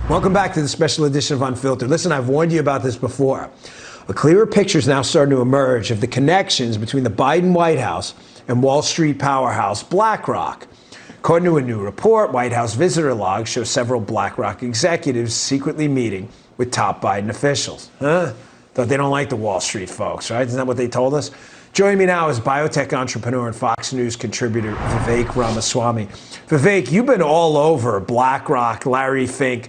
Welcome back to the special edition of Unfiltered. Listen, I've warned you about this before. A clearer picture is now starting to emerge of the connections between the Biden White House and Wall Street powerhouse BlackRock. According to a new report, White House visitor logs show several BlackRock executives secretly meeting with top Biden officials. Thought they don't like the Wall Street folks, right? Isn't that what they told us? Joining me now is biotech entrepreneur and Fox News contributor Vivek Ramaswamy. Vivek, you've been all over BlackRock, Larry Fink,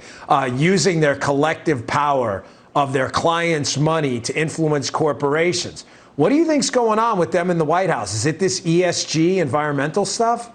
using their collective power of their clients' money to influence corporations. What do you think's going on with them in the White House? Is it this ESG environmental stuff?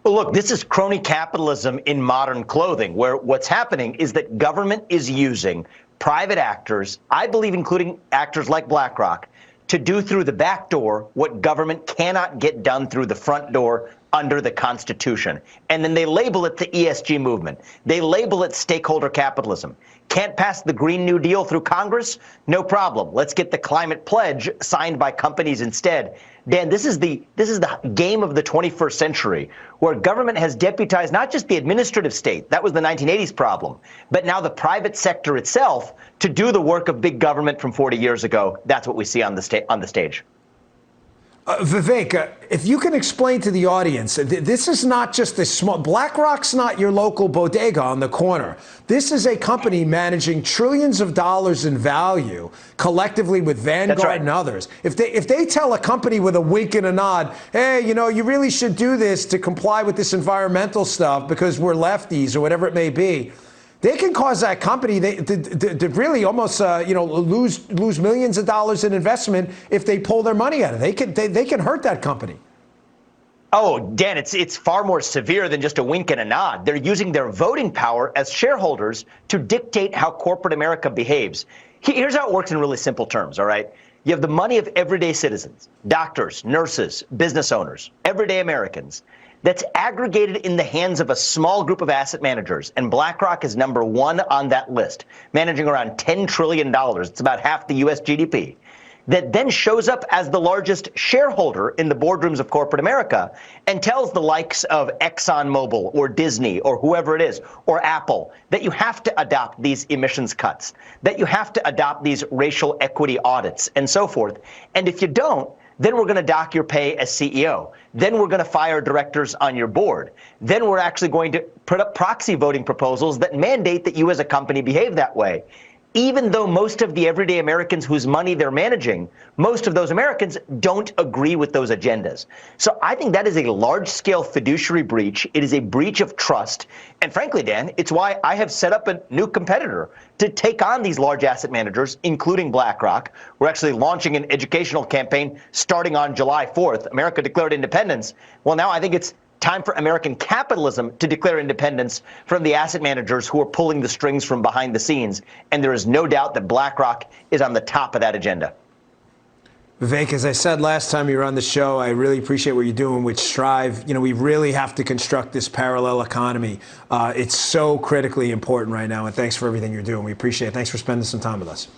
Well, look, this is crony capitalism in modern clothing, where what's happening is that government is using private actors, I believe including actors like BlackRock, to do through the back door what government cannot get done through the front door under the Constitution. And then they label it the ESG movement. They label it stakeholder capitalism. Can't pass the Green New Deal through Congress? No problem. Let's get the climate pledge signed by companies instead. Dan, this is the game of the 21st century, where government has deputized not just the administrative state, that was the 1980s problem, but now the private sector itself to do the work of big government from 40 years ago. That's what we see on the stage. Vivek, if you can explain to the audience, this is not just a small, BlackRock's not your local bodega on the corner. This is a company managing trillions of dollars in value collectively with Vanguard and others. If they tell a company with a wink and a nod, hey, you know, you really should do this to comply with this environmental stuff because we're lefties or whatever it may be, they can cause that company to really almost lose millions of dollars in investment if they pull their money out of it. They can hurt that company. Oh, Dan, it's far more severe than just a wink and a nod. They're using their voting power as shareholders to dictate how corporate America behaves. Here's how it works in really simple terms, all right? You have the money of everyday citizens, doctors, nurses, business owners, everyday Americans, that's aggregated in the hands of a small group of asset managers, and BlackRock is number one on that list, managing around $10 trillion. It's about half the U.S. GDP. That then shows up as the largest shareholder in the boardrooms of corporate America and tells the likes of ExxonMobil or Disney or whoever it is, or Apple, that you have to adopt these emissions cuts, that you have to adopt these racial equity audits and so forth. And if you don't, then we're going to dock your pay as CEO. Then we're going to fire directors on your board. Then we're actually going to put up proxy voting proposals that mandate that you as a company behave that way. Even though most of the everyday Americans whose money they're managing, most of those Americans don't agree with those agendas. So I think that is a large-scale fiduciary breach. It is a breach of trust. And frankly, Dan, it's why I have set up a new competitor to take on these large asset managers, including BlackRock. We're actually launching an educational campaign starting on July 4th. America declared independence. Well, now I think it's time for American capitalism to declare independence from the asset managers who are pulling the strings from behind the scenes. And there is no doubt that BlackRock is on the top of that agenda. Vivek, as I said last time you were on the show, I really appreciate what you're doing with Strive. You know, we really have to construct this parallel economy. It's so critically important right now. And thanks for everything you're doing. We appreciate it. Thanks for spending some time with us.